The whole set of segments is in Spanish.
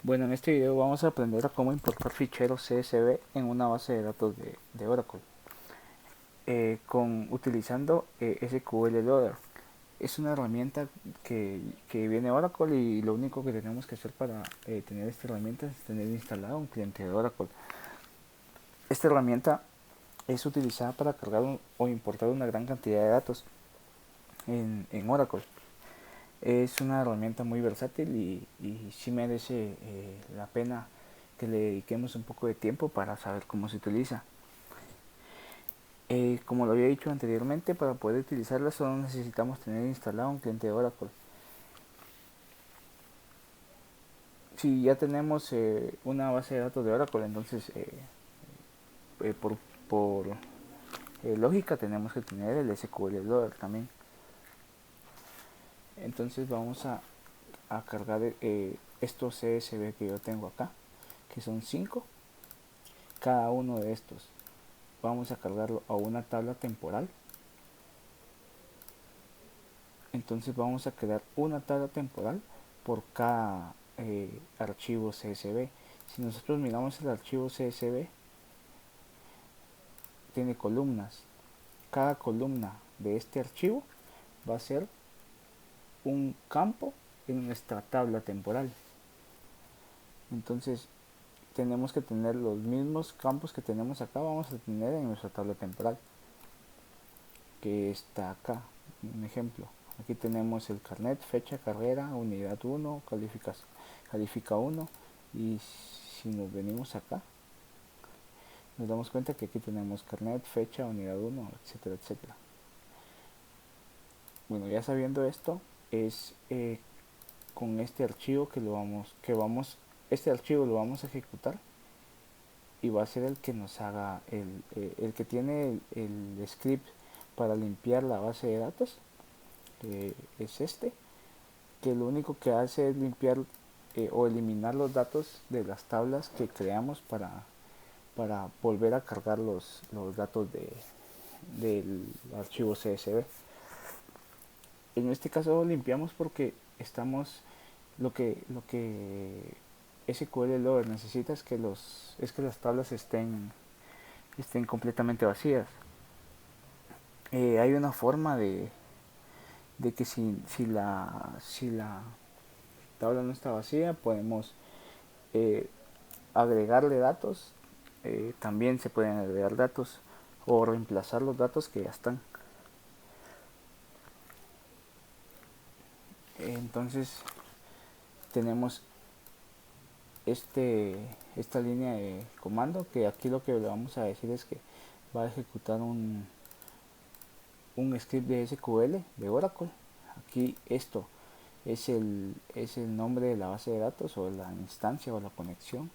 Bueno, en este video vamos a aprender a cómo importar ficheros CSV en una base de datos de Oracle utilizando SQL Loader. Es una herramienta que viene Oracle y lo único que tenemos que hacer para tener esta herramienta es tener instalado un cliente de Oracle. Esta herramienta es utilizada para cargar o importar una gran cantidad de datos en Oracle. Es una herramienta muy versátil y sí merece la pena que le dediquemos un poco de tiempo para saber cómo se utiliza. Como lo había dicho anteriormente, para poder utilizarla solo necesitamos tener instalado un cliente de Oracle. Si ya tenemos una base de datos de Oracle, entonces por lógica tenemos que tener el SQL Loader también. Entonces vamos a cargar estos CSV que yo tengo acá, que son 5. Cada uno de estos vamos a cargarlo a una tabla temporal. Entonces vamos a crear una tabla temporal por cada archivo CSV. Si nosotros miramos el archivo CSV, tiene columnas. Cada columna de este archivo va a ser un campo en nuestra tabla temporal. Entonces tenemos que tener los mismos campos que tenemos acá, vamos a tener en nuestra tabla temporal, que está acá. Un ejemplo, aquí tenemos el carnet, fecha, carrera, unidad 1, califica 1, y si nos venimos acá nos damos cuenta que aquí tenemos carnet, fecha, unidad 1, etcétera, etcétera. Bueno, ya sabiendo esto, es con este archivo este archivo lo vamos a ejecutar y va a ser el que nos haga el que tiene el script para limpiar la base de datos. Es este, que lo único que hace es limpiar o eliminar los datos de las tablas que creamos para volver a cargar los datos del archivo CSV. En este caso limpiamos porque estamos lo que SQL Loader necesita es que las tablas estén completamente vacías. Hay una forma de que si la tabla no está vacía podemos eh, agregarle datos. También se pueden agregar datos o reemplazar los datos que ya están. Entonces tenemos esta línea de comando, que aquí lo que le vamos a decir es que va a ejecutar un script de SQL de Oracle. Aquí esto es el nombre de la base de datos o la instancia o la conexión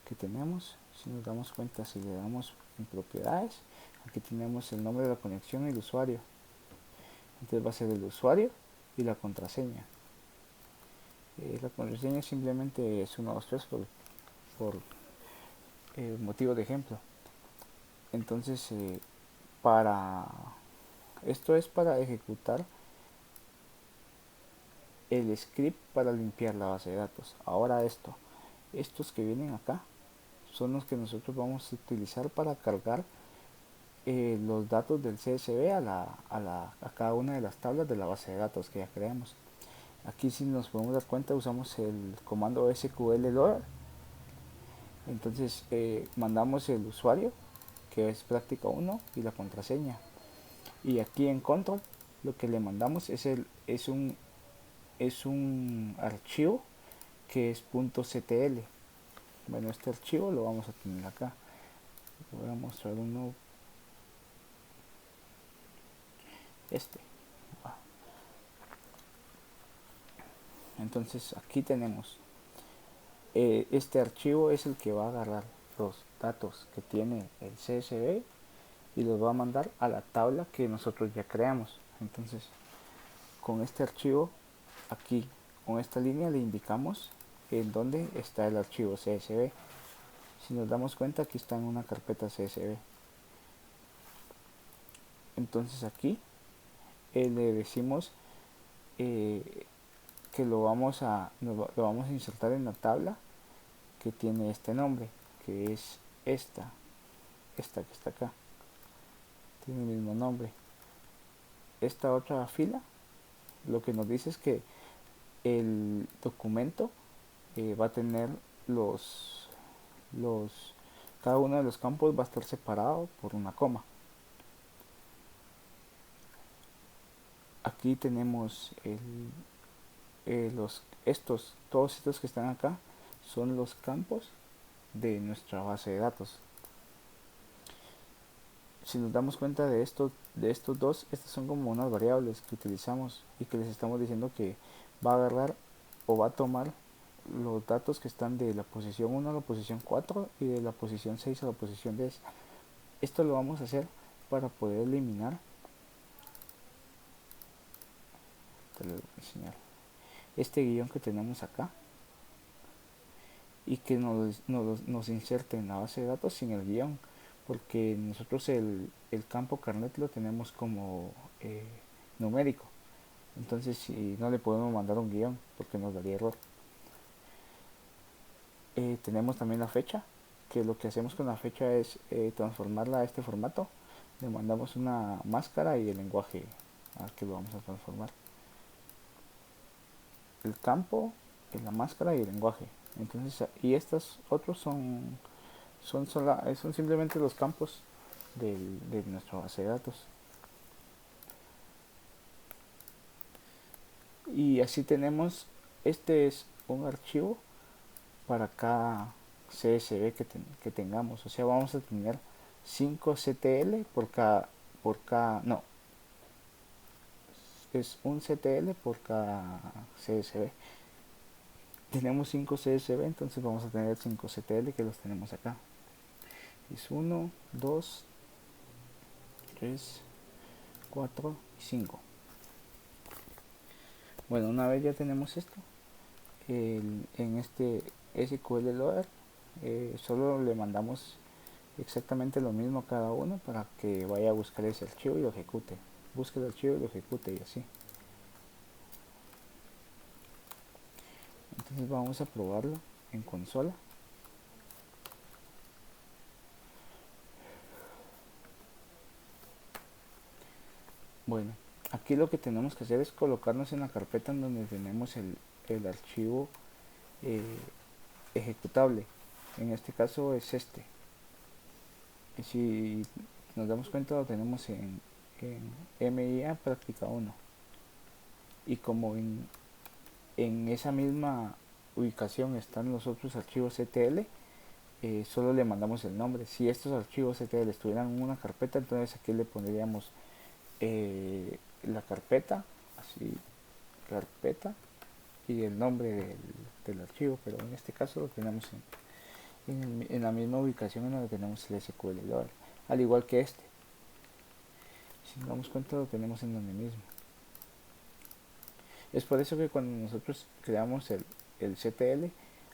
que tenemos. Si nos damos cuenta, si le damos en propiedades, aquí tenemos el nombre de la conexión y el usuario. Entonces va a ser el usuario y la contraseña. La contraseña simplemente es 1, 2, 3 por motivo de ejemplo. Entonces para esto es para ejecutar el script para limpiar la base de datos. Ahora estos que vienen acá son los que nosotros vamos a utilizar para cargar los datos del CSV a cada una de las tablas de la base de datos que ya creamos. Aquí, si nos podemos dar cuenta, usamos el comando SQL Loader. Entonces mandamos el usuario, que es práctica 1, y la contraseña. Y aquí en control lo que le mandamos es un archivo que es .ctl. Bueno, este archivo lo vamos a tener acá. Voy a mostrar uno, este. Entonces aquí tenemos este archivo, es el que va a agarrar los datos que tiene el CSV y los va a mandar a la tabla que nosotros ya creamos. Entonces con este archivo aquí, con esta línea, le indicamos en dónde está el archivo CSV. Si nos damos cuenta, aquí está en una carpeta CSV. Entonces aquí le decimos que lo vamos a insertar en la tabla que tiene este nombre, que es esta que está acá, tiene el mismo nombre. Esta otra fila lo que nos dice es que el documento va a tener los cada uno de los campos va a estar separado por una coma. Aquí tenemos todos estos que están acá son los campos de nuestra base de datos. Si nos damos cuenta de estos dos, estas son como unas variables que utilizamos y que les estamos diciendo que va a agarrar o va a tomar los datos que están de la posición 1 a la posición 4 y de la posición 6 a la posición 10. Esto lo vamos a hacer para poder eliminar, te lo voy a enseñar, este guión que tenemos acá y que nos inserte en la base de datos sin el guión, porque nosotros el campo carnet lo tenemos como numérico, entonces si no le podemos mandar un guión porque nos daría error. Tenemos también la fecha, que lo que hacemos con la fecha es transformarla a este formato. Le mandamos una máscara y el lenguaje al que lo vamos a transformar. El campo, la máscara y el lenguaje. Entonces, y estos otros son simplemente los campos de nuestra base de datos. Y así tenemos, este es un archivo para cada CSV que tengamos. O sea, vamos a tener 5 CTL por cada, no, es un CTL por cada CSV. Tenemos 5 CSV, entonces vamos a tener 5 CTL que los tenemos acá. Es 1, 2, 3, 4 y 5. Bueno, una vez ya tenemos esto, en este SQL Loader solo le mandamos exactamente lo mismo a cada uno para que vaya a buscar ese archivo y lo ejecute. Busque el archivo y lo ejecute y así. Entonces vamos a probarlo en consola. Bueno, aquí lo que tenemos que hacer es colocarnos en la carpeta en donde tenemos el archivo eh, ejecutable. En este caso es este. Y si nos damos cuenta lo tenemos en MIA práctica 1. Y como en esa misma ubicación están los otros archivos CTL, solo le mandamos el nombre. Si estos archivos CTL estuvieran en una carpeta, entonces aquí le pondríamos la carpeta, así, carpeta y el nombre del archivo, pero en este caso lo tenemos en la misma ubicación en donde tenemos el SQL Loader, al igual que este. Si nos damos cuenta lo tenemos en donde mismo. Es por eso que cuando nosotros creamos el CTL,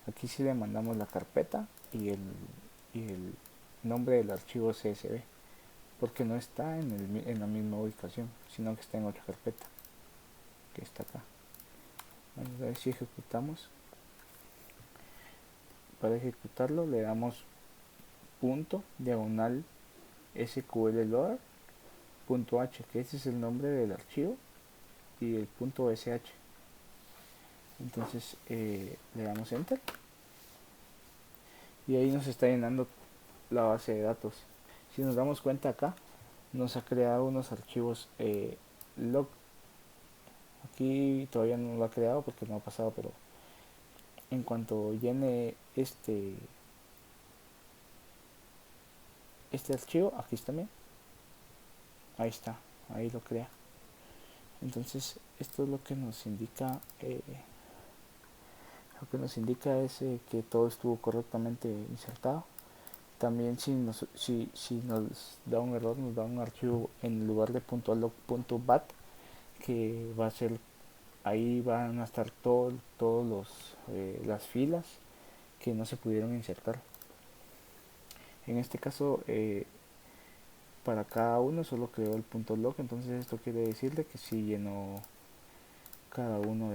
aquí sí le mandamos la carpeta y el nombre del archivo CSV, porque no está en la misma ubicación, sino que está en otra carpeta, que está acá. Vamos a ver si ejecutamos. Para ejecutarlo le damos punto diagonal SQL Loader punto H, que ese es el nombre del archivo, y el punto SH. Entonces le damos enter y ahí nos está llenando la base de datos. Si nos damos cuenta acá nos ha creado unos archivos log. Aquí todavía no lo ha creado porque no ha pasado, pero en cuanto llene este archivo, aquí está bien, ahí está, ahí lo crea. Entonces esto es lo que nos indica es que todo estuvo correctamente insertado. También si nos da un error, nos da un archivo en lugar de .log.bat, que va a ser, ahí van a estar todos las filas que no se pudieron insertar. En este caso para cada uno solo creó el .log, entonces esto quiere decirle que sí llenó cada uno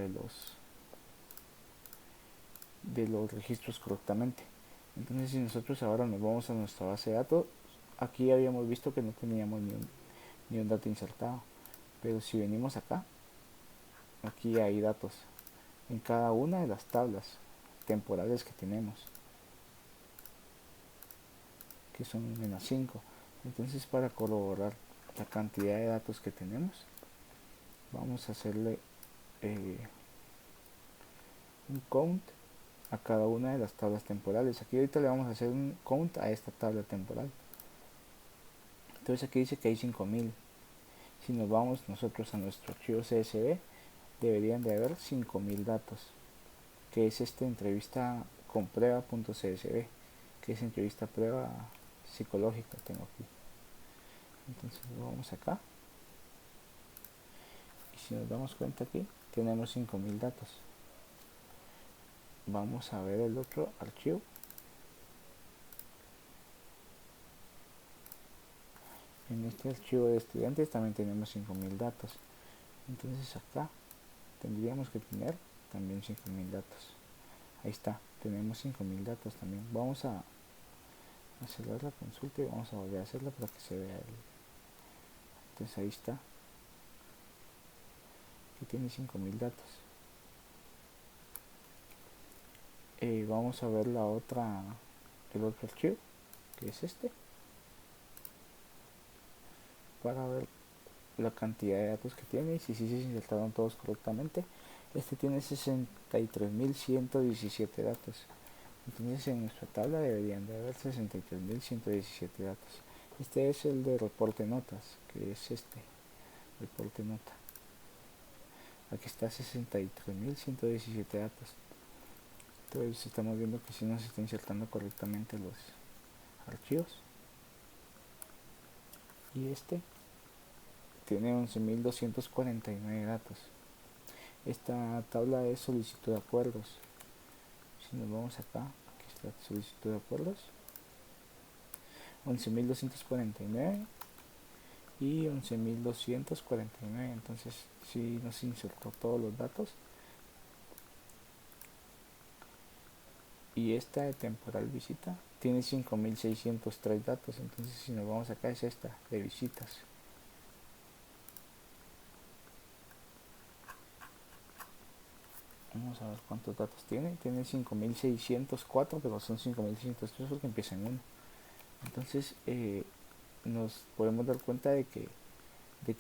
de los registros correctamente. Entonces si nosotros ahora nos vamos a nuestra base de datos, aquí habíamos visto que no teníamos ni un dato insertado, pero si venimos acá, aquí hay datos en cada una de las tablas temporales que tenemos, que son -5. Entonces para corroborar la cantidad de datos que tenemos, vamos a hacerle un count a cada una de las tablas temporales. Aquí ahorita le vamos a hacer un count a esta tabla temporal. Entonces aquí dice que hay 5000. Si nos vamos nosotros a nuestro archivo CSV, deberían de haber 5000 datos, que es esta entrevista con prueba.csv, que es entrevista prueba psicológica, tengo aquí. Entonces vamos acá, y si nos damos cuenta aquí tenemos 5000 datos. Vamos a ver el otro archivo. En este archivo de estudiantes también tenemos 5000 datos. Entonces acá tendríamos que tener también 5000 datos. Ahí está, tenemos 5000 datos también. Vamos a cerrar la consulta y vamos a volver a hacerla para que se vea entonces ahí está, aquí tiene 5000 datos. Vamos a ver el otro archivo, que es este, para ver la cantidad de datos que tiene y si se insertaron todos correctamente. Este tiene 63.117 datos. Entonces en nuestra tabla deberían de haber 63.117 datos. Este es el de reporte notas, que es este, reporte nota. Aquí está 63.117 datos. Entonces estamos viendo que si nos está insertando correctamente los archivos. Y este tiene 11.249 datos. Esta tabla es solicitud de acuerdos. Si nos vamos acá, aquí está solicitud de acuerdos, 11.249 y 11.249. Entonces si nos insertó todos los datos. Y esta de temporal visita tiene 5.603 datos. Entonces si nos vamos acá, es esta de visitas. Vamos a ver cuántos datos tiene. Tiene 5.604, pero son 5.603 porque empieza en 1. Entonces nos podemos dar cuenta de que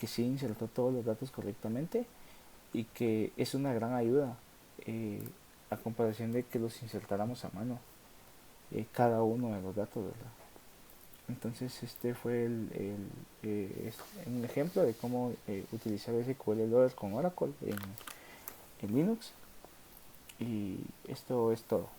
sí insertó todos los datos correctamente y que es una gran ayuda a comparación de que los insertáramos a mano, cada uno de los datos, ¿verdad? Entonces este fue un ejemplo de cómo utilizar SQL Loader con Oracle en Linux. Y esto es todo.